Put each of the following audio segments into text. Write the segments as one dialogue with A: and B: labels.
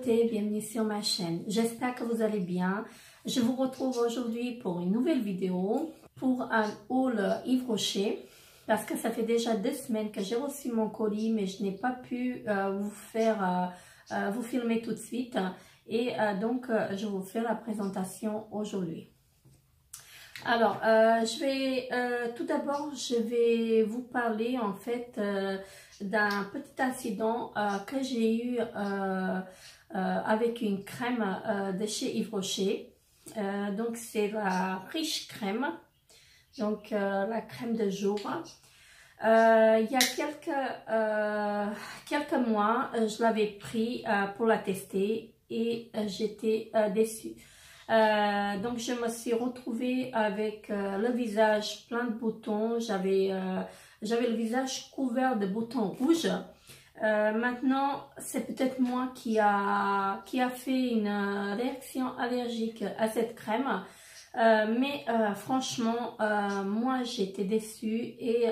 A: beauté, bienvenue sur ma chaîne. J'espère que vous allez bien. Je vous retrouve aujourd'hui pour une nouvelle vidéo, pour un haul Yves Rocher, parce que ça fait déjà 2 semaines que j'ai reçu mon colis, mais je n'ai pas pu vous filmer tout de suite. Et donc, je vous fais la présentation aujourd'hui. Alors, tout d'abord, je vais vous parler en fait d'un petit incident que j'ai eu avec une crème de chez Yves Rocher. Donc, c'est la Riche Crème, donc la crème de jour. Il y a quelques mois, je l'avais pris pour la tester et j'étais déçue. Donc je me suis retrouvée avec le visage plein de boutons. J'avais le visage couvert de boutons rouges. Maintenant, c'est peut-être moi qui a fait une réaction allergique à cette crème. Mais franchement, moi j'étais déçue et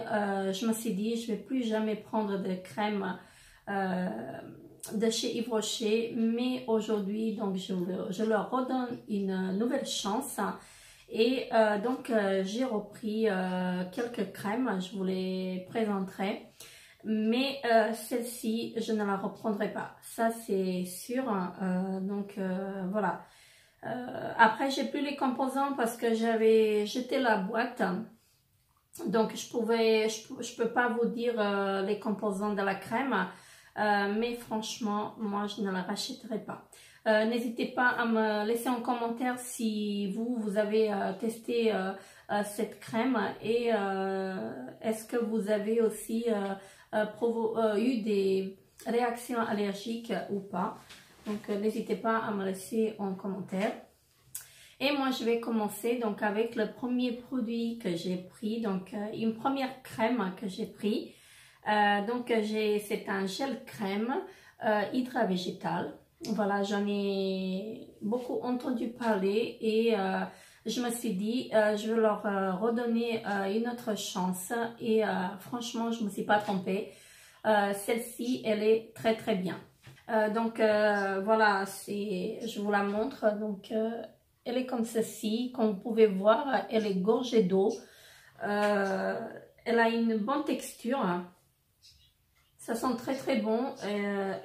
A: je me suis dit je vais plus jamais prendre de crème de chez Yves Rocher, mais aujourd'hui donc je leur redonne une nouvelle chance et donc j'ai repris quelques crèmes, je vous les présenterai, mais celle-ci je ne la reprendrai pas, ça c'est sûr. Donc voilà. Après j'ai plus les composants parce que j'avais jeté la boîte, donc je peux pas vous dire les composants de la crème. Mais franchement, moi je ne la rachèterai pas. N'hésitez pas à me laisser en commentaire si vous avez testé cette crème et est-ce que vous avez aussi eu des réactions allergiques ou pas. Donc n'hésitez pas à me laisser en commentaire. Et moi je vais commencer donc avec le premier produit que j'ai pris, donc une première crème que j'ai pris. Donc c'est un gel crème hydra végétal. Voilà, j'en ai beaucoup entendu parler et je me suis dit je vais leur redonner une autre chance et franchement je me suis pas trompée. Celle-ci elle est très très bien. Donc voilà, je vous la montre. Donc elle est comme ceci, comme vous pouvez voir, elle est gorgée d'eau. Elle a une bonne texture. Ça sent très très bon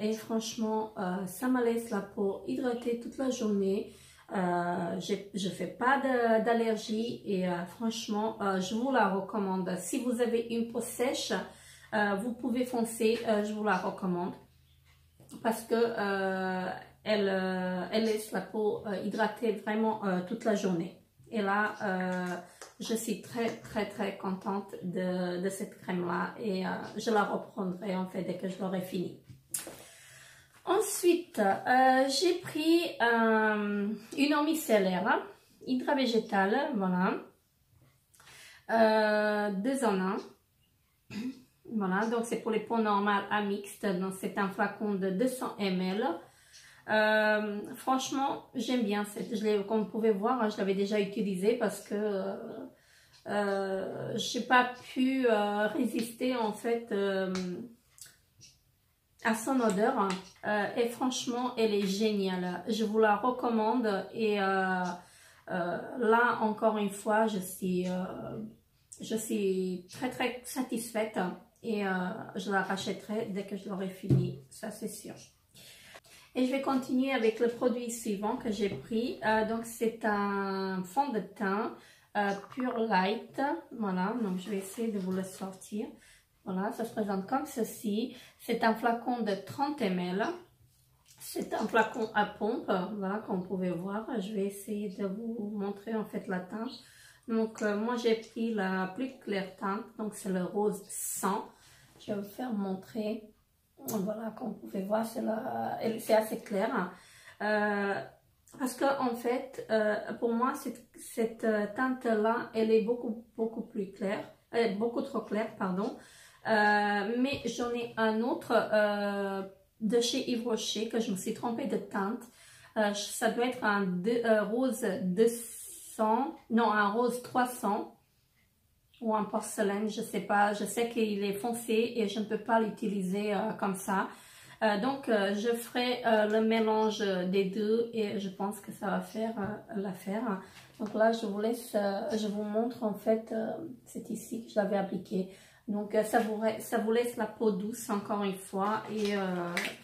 A: et franchement ça me laisse la peau hydratée toute la journée. Je fais pas d'allergie et franchement je vous la recommande. Si vous avez une peau sèche, vous pouvez foncer, je vous la recommande parce que elle laisse la peau hydratée vraiment toute la journée. Et là, je suis très très très contente de cette crème là et je la reprendrai en fait dès que je l'aurai fini. Ensuite, j'ai pris une eau micellaire hydra végétale, voilà, 2 en 1. Voilà, donc c'est pour les peaux normales à mixte, donc c'est un flacon de 200 ml. Franchement j'aime bien comme vous pouvez voir, je l'avais déjà utilisé parce que j'ai pas pu résister en fait à son odeur et franchement elle est géniale, je vous la recommande et là encore une fois je suis très très satisfaite et je la rachèterai dès que je l'aurai fini, ça c'est sûr. Et je vais continuer avec le produit suivant que j'ai pris. Donc c'est un fond de teint Pure Light. Voilà, donc je vais essayer de vous le sortir. Voilà, ça se présente comme ceci. C'est un flacon de 30 ml. C'est un flacon à pompe. Voilà, comme vous pouvez voir. Je vais essayer de vous montrer en fait la teinte. Donc moi j'ai pris la plus claire teinte. Donc c'est le rose 100. Je vais vous faire montrer. Voilà, comme vous pouvez voir, c'est assez clair. Parce que en fait, pour moi, cette teinte-là, elle est beaucoup plus claire, beaucoup trop claire, pardon. Mais j'en ai un autre de chez Yves Rocher que je me suis trompée de teinte. Ça doit être un rose 200, non, un rose 300. Ou en porcelaine, je sais pas, je sais qu'il est foncé et je ne peux pas l'utiliser comme ça. Je ferai le mélange des deux et je pense que ça va faire l'affaire. Donc là, je vous laisse, je vous montre en fait, c'est ici que je l'avais appliqué. Donc ça vous laisse la peau douce encore une fois et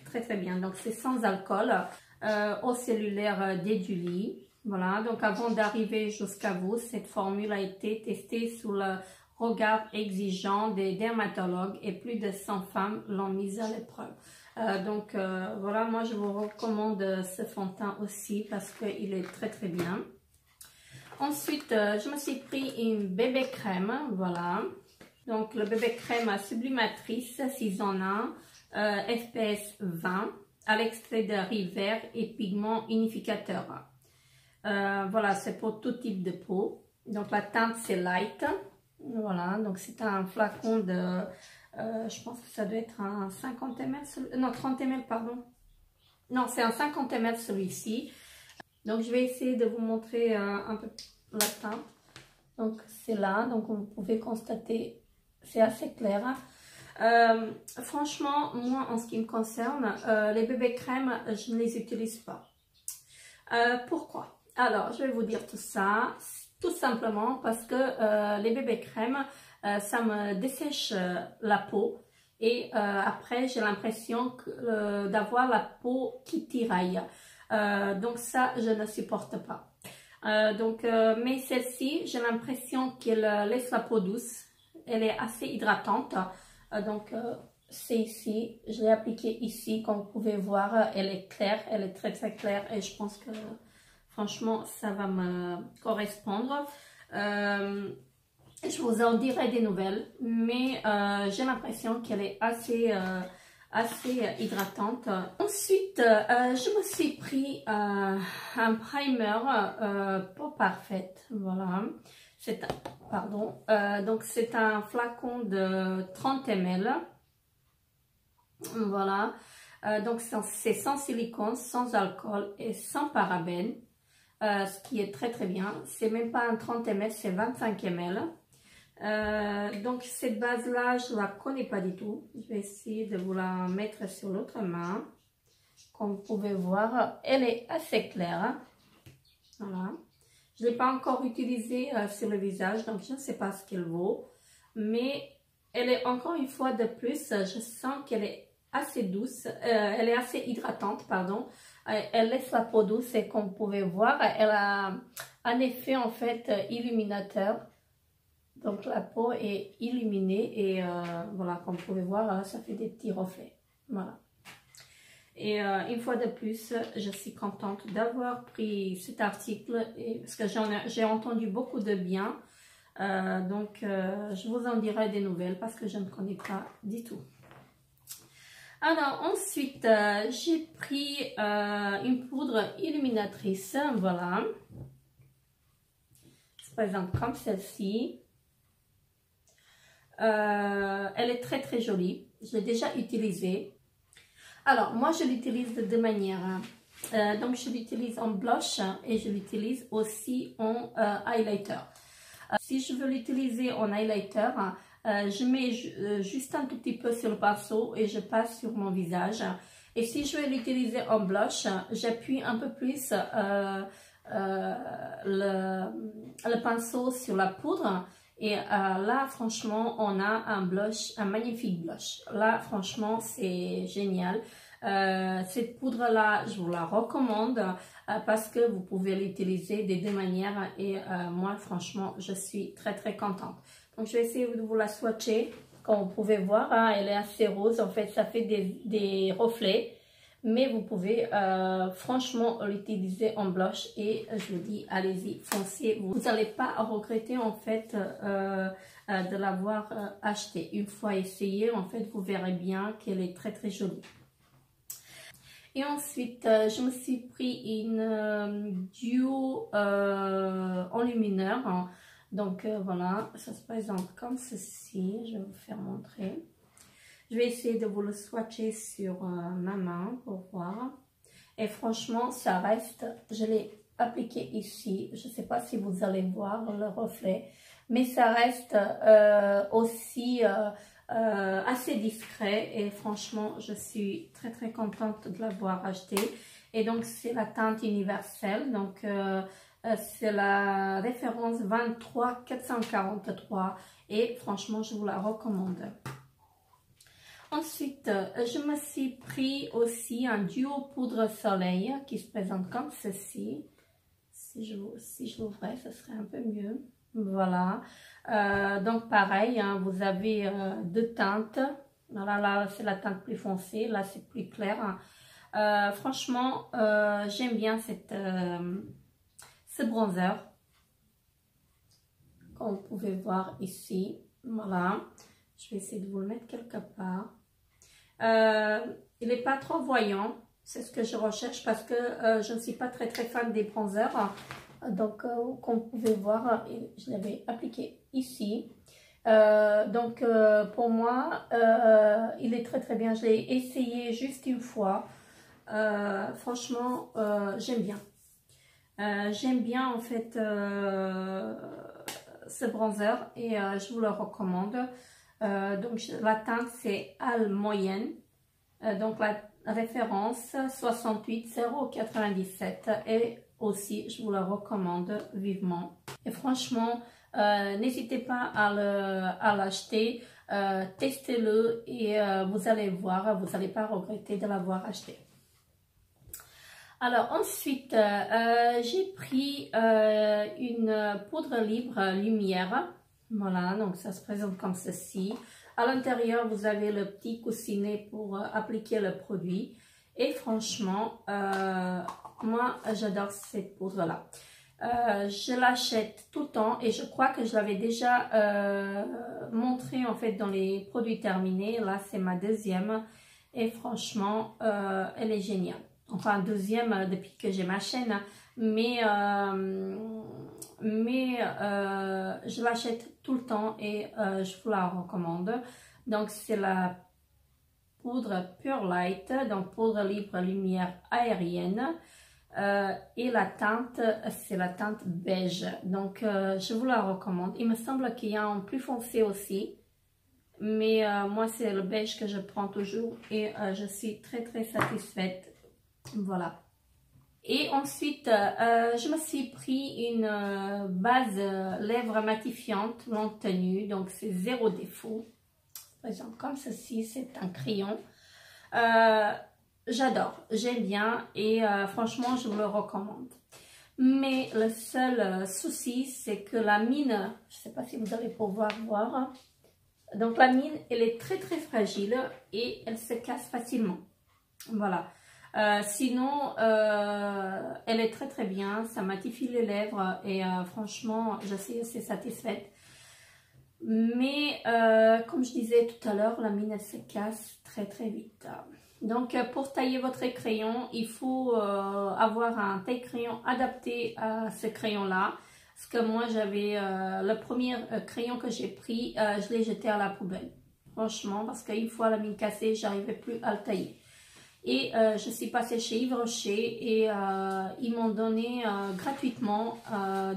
A: très très bien. Donc c'est sans alcool, eau cellulaire d'Eduli. Voilà, donc avant d'arriver jusqu'à vous, cette formule a été testée sous le regard exigeant des dermatologues et plus de 100 femmes l'ont mise à l'épreuve. Voilà, moi je vous recommande ce fond de teint aussi parce qu'il est très très bien. Ensuite, je me suis pris une bébé crème, voilà. Donc le bébé crème sublimatrice 6 en 1, FPS 20, à l'extrait de riz vert et pigment unificateur. Voilà, c'est pour tout type de peau. Donc la teinte c'est light. Voilà, donc c'est un flacon de, je pense que ça doit être un 50 ml, non 30 ml pardon. Non, c'est un 50 ml celui-ci. Donc je vais essayer de vous montrer un peu la teinte. Donc c'est là, donc vous pouvez constater, c'est assez clair. Franchement, moi en ce qui me concerne, les bébés crèmes, je ne les utilise pas. Pourquoi? Alors, je vais vous dire tout ça, tout simplement parce que les bébés crèmes, ça me dessèche la peau et après j'ai l'impression d'avoir la peau qui tiraille. Donc ça, je ne supporte pas. Mais celle-ci, j'ai l'impression qu'elle laisse la peau douce, elle est assez hydratante. C'est ici, je l'ai appliquée ici, comme vous pouvez voir, elle est claire, elle est très très claire et je pense que franchement, ça va me correspondre. Je vous en dirai des nouvelles, mais j'ai l'impression qu'elle est assez hydratante. Ensuite, je me suis pris un primer peau parfaite. Voilà. Donc c'est un flacon de 30 ml. Voilà. Donc c'est sans silicone, sans alcool et sans parabènes. Ce qui est très très bien. C'est même pas un 30 ml, c'est 25 ml. Donc cette base là, je la connais pas du tout. Je vais essayer de vous la mettre sur l'autre main. Comme vous pouvez voir, elle est assez claire. Voilà. Je ne l'ai pas encore utilisée sur le visage, donc je ne sais pas ce qu'elle vaut. Mais elle est encore une fois de plus, je sens qu'elle est assez douce, elle est assez hydratante, pardon. Elle laisse la peau douce et comme vous pouvez voir, elle a un effet en fait illuminateur. Donc la peau est illuminée et voilà, comme vous pouvez voir, ça fait des petits reflets. Voilà. Et une fois de plus, je suis contente d'avoir pris cet article parce que j'ai entendu beaucoup de bien. Je vous en dirai des nouvelles parce que je ne connais pas du tout. Alors ensuite, j'ai pris une poudre illuminatrice, voilà. Elle se présente comme celle-ci. Elle est très très jolie, je l'ai déjà utilisée. Alors moi je l'utilise de deux manières. Donc je l'utilise en blush et je l'utilise aussi en highlighter. Si je veux l'utiliser en highlighter, je mets juste un tout petit peu sur le pinceau et je passe sur mon visage. Et si je veux l'utiliser en blush, j'appuie un peu plus le pinceau sur la poudre. Et là, franchement, on a un blush, un magnifique blush. Là, franchement, c'est génial. Cette poudre-là, je vous la recommande parce que vous pouvez l'utiliser des deux manières. Et moi, franchement, je suis très, très contente. Donc, je vais essayer de vous la swatcher. Comme vous pouvez voir, hein, elle est assez rose. En fait, ça fait des reflets. Mais vous pouvez franchement l'utiliser en blush et je vous dis, allez-y, foncez. Vous n'allez pas regretter en fait de l'avoir acheté. Une fois essayé, en fait, vous verrez bien qu'elle est très très jolie. Et ensuite, je me suis pris une duo enlumineur. Hein. Donc voilà, ça se présente comme ceci. Je vais vous faire montrer. Je vais essayer de vous le swatcher sur ma main pour voir. Et franchement, ça reste, je l'ai appliqué ici. Je ne sais pas si vous allez voir le reflet. Mais ça reste aussi assez discret et franchement je suis très contente de l'avoir acheté. Et donc c'est la teinte universelle, donc c'est la référence 23443 et franchement je vous la recommande. Ensuite je me suis pris aussi un duo poudre soleil qui se présente comme ceci. Si je l'ouvrais, ce serait un peu mieux. Voilà. Donc pareil, hein, vous avez deux teintes. Voilà, là c'est la teinte plus foncée, là c'est plus clair. Franchement, j'aime bien ce bronzer. Comme vous pouvez voir ici. Voilà. Je vais essayer de vous le mettre quelque part. Il n'est pas trop voyant. C'est ce que je recherche parce que je ne suis pas très fan des bronzers. Donc, comme vous pouvez voir, je l'avais appliqué ici. Donc, pour moi, il est très bien. Je l'ai essayé juste une fois. Franchement, j'aime bien. J'aime bien en fait ce bronzer et je vous le recommande. Donc, la teinte c'est Al moyenne. Donc, la référence 68097 et aussi je vous la recommande vivement. Et franchement, n'hésitez pas à l'acheter, testez-le et vous allez voir, vous n'allez pas regretter de l'avoir acheté. Alors ensuite, j'ai pris une poudre libre lumière. Voilà, donc ça se présente comme ceci. À l'intérieur, vous avez le petit coussinet pour appliquer le produit. Et franchement, moi, j'adore cette poudre-là. Je l'achète tout le temps et je crois que je l'avais déjà montré en fait dans les produits terminés. Là, c'est ma deuxième et franchement, elle est géniale. Enfin, deuxième depuis que j'ai ma chaîne, mais je l'achète tout le temps et je vous la recommande. Donc, c'est la poudre Pure Light, donc poudre libre lumière aérienne. Et la teinte, c'est la teinte beige. Donc, je vous la recommande. Il me semble qu'il y a un plus foncé aussi. Mais moi, c'est le beige que je prends toujours et je suis très satisfaite. Voilà. Et ensuite, je me suis pris une base lèvres matifiante longue tenue. Donc, c'est zéro défaut. Par exemple, comme ceci, c'est un crayon. J'adore, j'aime bien et franchement, je vous le recommande. Mais le seul souci, c'est que la mine, je ne sais pas si vous allez pouvoir voir. Donc, la mine, elle est très fragile et elle se casse facilement. Voilà. Sinon, elle est très bien, ça matifie les lèvres et franchement, je suis assez satisfaite. Mais comme je disais tout à l'heure, la mine elle se casse très vite. Donc pour tailler votre crayon, il faut avoir un taille-crayon adapté à ce crayon-là. Parce que moi, j'avais le premier crayon que j'ai pris, je l'ai jeté à la poubelle. Franchement, parce qu'une fois la mine cassée, j'arrivais plus à le tailler. Et je suis passée chez Yves Rocher et ils m'ont donné gratuitement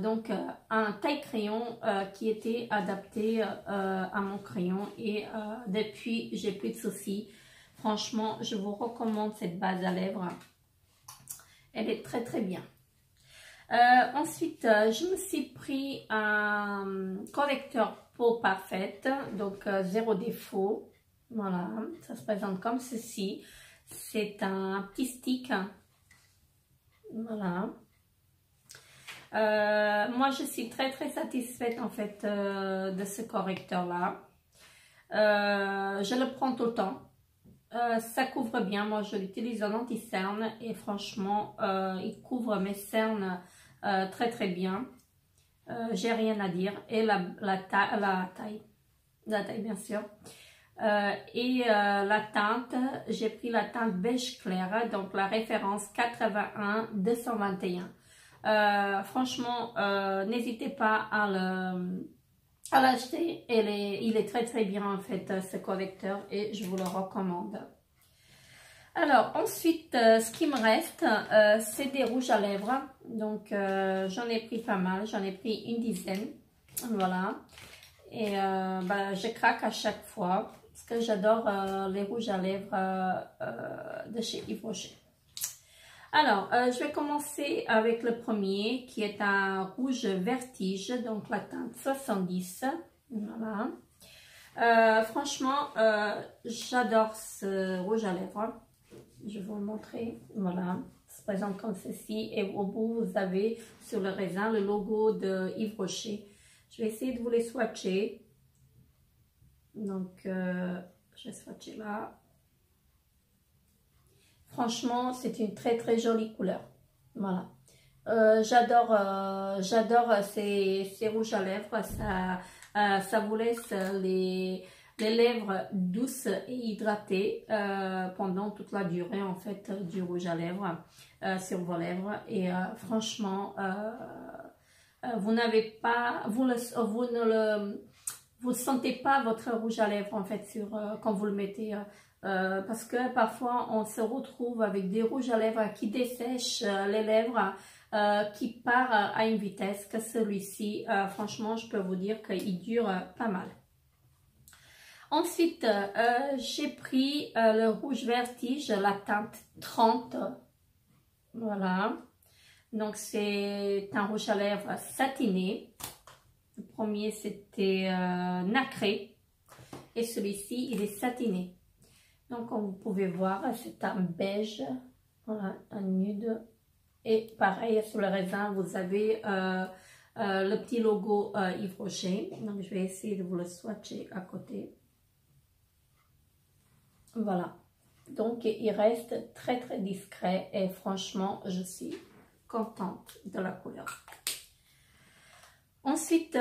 A: donc un taille-crayon qui était adapté à mon crayon. Et depuis, j'ai plus de soucis. Franchement, je vous recommande cette base à lèvres. Elle est très bien. Ensuite, je me suis pris un correcteur peau parfaite, donc zéro défaut. Voilà, ça se présente comme ceci. C'est un petit stick. Voilà. Moi, je suis très satisfaite en fait de ce correcteur-là. Je le prends tout le temps. Ça couvre bien. Moi, je l'utilise en anti-cerne et franchement, il couvre mes cernes très bien. J'ai rien à dire. Et la taille bien sûr. Et la teinte, j'ai pris la teinte beige clair, donc la référence 81-221. Franchement, n'hésitez pas à l'acheter. Il est très bien en fait ce correcteur et je vous le recommande. Alors ensuite, ce qui me reste, c'est des rouges à lèvres. Donc j'en ai pris pas mal, j'en ai pris une dizaine. Voilà. Et je craque à chaque fois parce que j'adore les rouges à lèvres de chez Yves Rocher. Alors, je vais commencer avec le premier qui est un rouge vertige, donc la teinte 70. Voilà. Franchement, j'adore ce rouge à lèvres. Je vais vous le montrer. Voilà, ça se présente comme ceci. Et au bout, vous avez sur le raisin le logo de Yves Rocher. Je vais essayer de vous les swatcher. Donc, je vais swatcher là. Franchement, c'est une très très jolie couleur. Voilà. J'adore ces rouges à lèvres. Ça vous laisse les lèvres douces et hydratées pendant toute la durée en fait du rouge à lèvres sur vos lèvres. Et franchement, vous n'avez pas, vous sentez pas votre rouge à lèvres en fait sur quand vous le mettez. Parce que parfois on se retrouve avec des rouges à lèvres qui dessèchent les lèvres, qui part à une vitesse que celui-ci, franchement je peux vous dire qu'il dure pas mal. Ensuite j'ai pris le rouge vertige, la teinte 30, voilà, donc c'est un rouge à lèvres satiné. Le premier c'était nacré et celui-ci il est satiné. Donc, comme vous pouvez voir, c'est un beige, voilà, un nude. Et pareil, sur le raisin, vous avez le petit logo Yves Rocher. Donc, je vais essayer de vous le swatcher à côté. Voilà. Donc, il reste très, très discret. Et franchement, je suis contente de la couleur. Ensuite,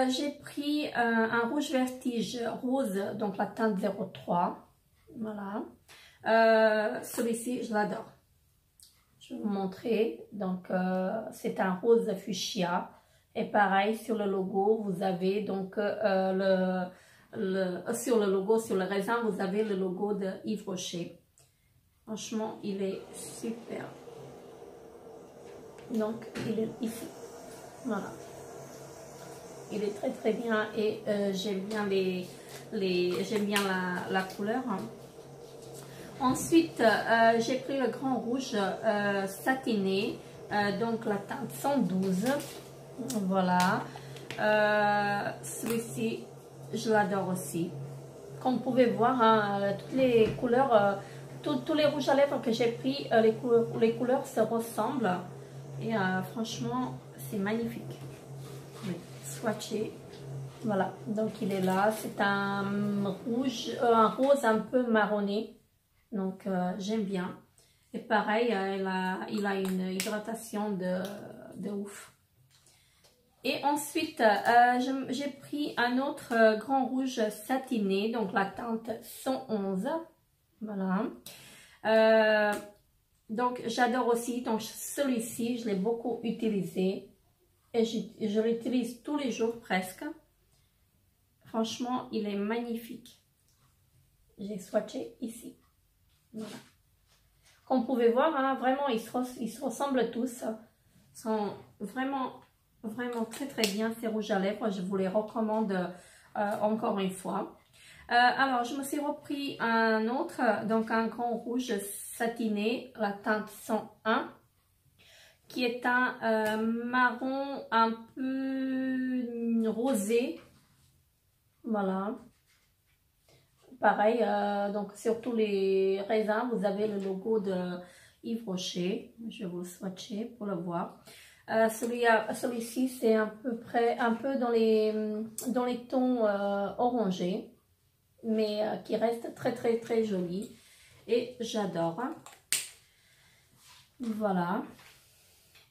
A: j'ai pris un rouge vertige rose, donc la teinte 03. Voilà, celui-ci je l'adore. Je vais vous montrer. Donc c'est un rose fuchsia et pareil sur le logo vous avez donc sur le logo, sur le raisin vous avez le logo de Yves Rocher. Franchement il est super. Donc il est ici, voilà, il est très très bien et j'aime bien j'aime bien la couleur. Ensuite, j'ai pris le grand rouge satiné, donc la teinte 112. Voilà. Celui-ci, je l'adore aussi. Comme vous pouvez voir, hein, toutes les couleurs, tous les rouges à lèvres que j'ai pris, les couleurs se ressemblent. Et franchement, c'est magnifique. Je vais swatcher. Voilà, donc il est là. C'est un rouge, un rose un peu marronné. Donc j'aime bien. Et pareil, il a une hydratation de ouf. Et ensuite, j'ai pris un autre grand rouge satiné, donc la teinte 111. Voilà. Donc j'adore aussi. Donc celui-ci, je l'ai beaucoup utilisé. Et je l'utilise tous les jours presque. Franchement, il est magnifique. J'ai swatché ici. Voilà. Comme vous pouvez voir, hein, vraiment, ils se ressemblent tous. Ils sont vraiment très très bien ces rouges à lèvres. Je vous les recommande encore une fois. Alors, je me suis repris un autre, donc un grand rouge satiné, la teinte 101, qui est un marron un peu rosé. Voilà. Pareil, donc sur tous les raisins, vous avez le logo de Yves Rocher. Je vais vous le swatcher pour le voir. Celui-ci, c'est à peu près un peu dans les tons orangés, mais qui reste très très très joli. Et j'adore. Voilà.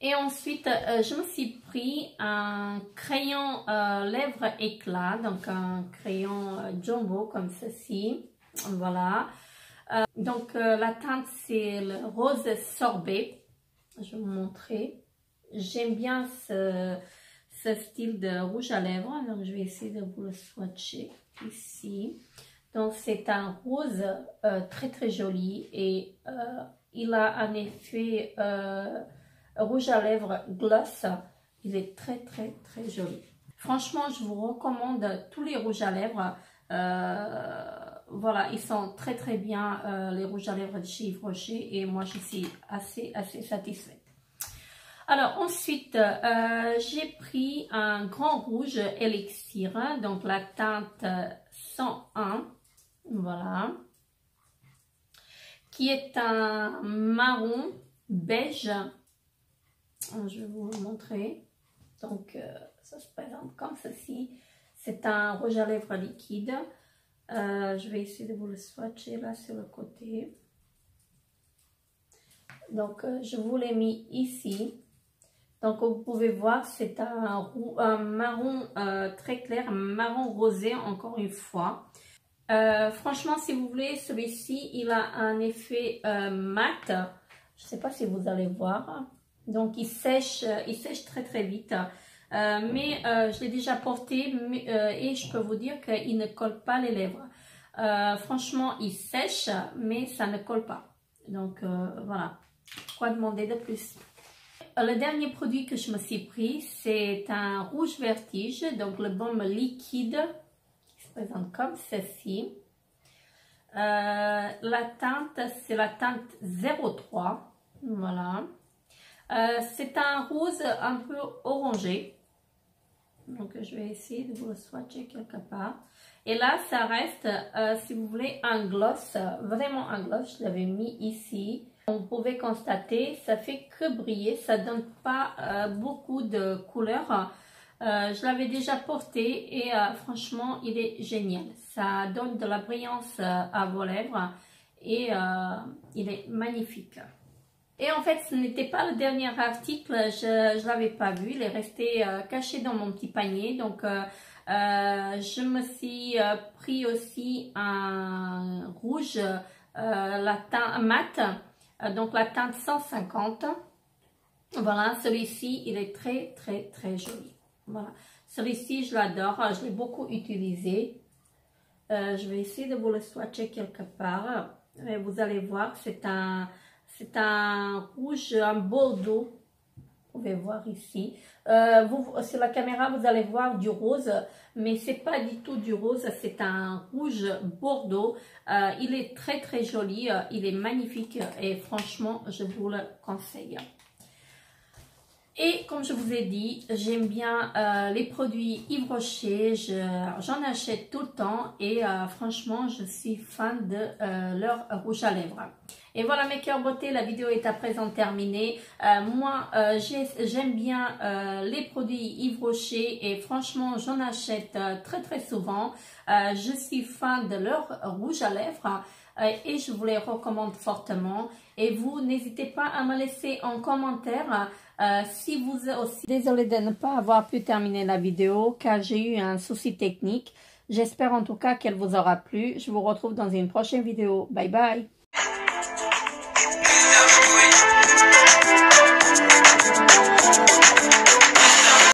A: Et ensuite, je me suis pris un crayon lèvres éclat, donc un crayon jumbo comme ceci. Voilà. Donc, la teinte, c'est le rose sorbet. Je vais vous montrer. J'aime bien ce style de rouge à lèvres. Donc, je vais essayer de vous le swatcher ici. Donc, c'est un rose très, très joli. Et il a un effet... rouge à lèvres gloss, il est très très très joli. Franchement, je vous recommande tous les rouges à lèvres. Voilà, ils sont très très bien, les rouges à lèvres de chez Yves Rocher, et moi je suis assez satisfaite. Alors ensuite, j'ai pris un grand rouge élixir, donc la teinte 101, voilà, qui est un marron beige. Je vais vous le montrer. Donc ça se présente comme ceci. C'est un rouge à lèvres liquide. Je vais essayer de vous le swatcher là sur le côté. Donc je vous l'ai mis ici. Donc vous pouvez voir, c'est un marron très clair, marron rosé encore une fois. Franchement, si vous voulez, celui-ci, il a un effet mat. Je ne sais pas si vous allez voir. Donc il sèche très très vite. Mais je l'ai déjà porté et je peux vous dire qu'il ne colle pas les lèvres. Franchement, il sèche, mais ça ne colle pas. Donc voilà, quoi demander de plus? Le dernier produit que je me suis pris, c'est un rouge vertige, donc le baume liquide qui se présente comme ceci. La teinte, c'est la teinte 03, voilà. C'est un rose un peu orangé, donc je vais essayer de vous le swatcher quelque part. Et là, ça reste, si vous voulez, un gloss, vraiment un gloss, je l'avais mis ici. Vous pouvez constater, ça fait que briller, ça donne pas beaucoup de couleurs. Je l'avais déjà porté et franchement, il est génial. Ça donne de la brillance à vos lèvres et il est magnifique. Et en fait, ce n'était pas le dernier article, je ne l'avais pas vu, il est resté caché dans mon petit panier. Donc, je me suis pris aussi un rouge, la teinte mat. Donc la teinte 150, voilà, celui-ci il est très joli. Voilà, celui-ci je l'adore, je l'ai beaucoup utilisé. Je vais essayer de vous le swatcher quelque part. Et vous allez voir, c'est un rouge, un bordeaux. Vous pouvez voir ici. Sur la caméra, vous allez voir du rose, mais c'est pas du tout du rose, c'est un rouge bordeaux. Il est très joli, il est magnifique et franchement, je vous le conseille. Et comme je vous ai dit, j'aime bien les produits Yves Rocher, j'en achète tout le temps et franchement, je suis fan de leur rouge à lèvres. Et voilà mes cœurs beauté, la vidéo est à présent terminée. Moi, j'aime bien les produits Yves Rocher et franchement, j'en achète très souvent. Je suis fan de leur rouge à lèvres. Et je vous les recommande fortement. Et vous, n'hésitez pas à me laisser en commentaire si vous aussi. Désolée de ne pas avoir pu terminer la vidéo car j'ai eu un souci technique. J'espère en tout cas qu'elle vous aura plu. Je vous retrouve dans une prochaine vidéo. Bye bye.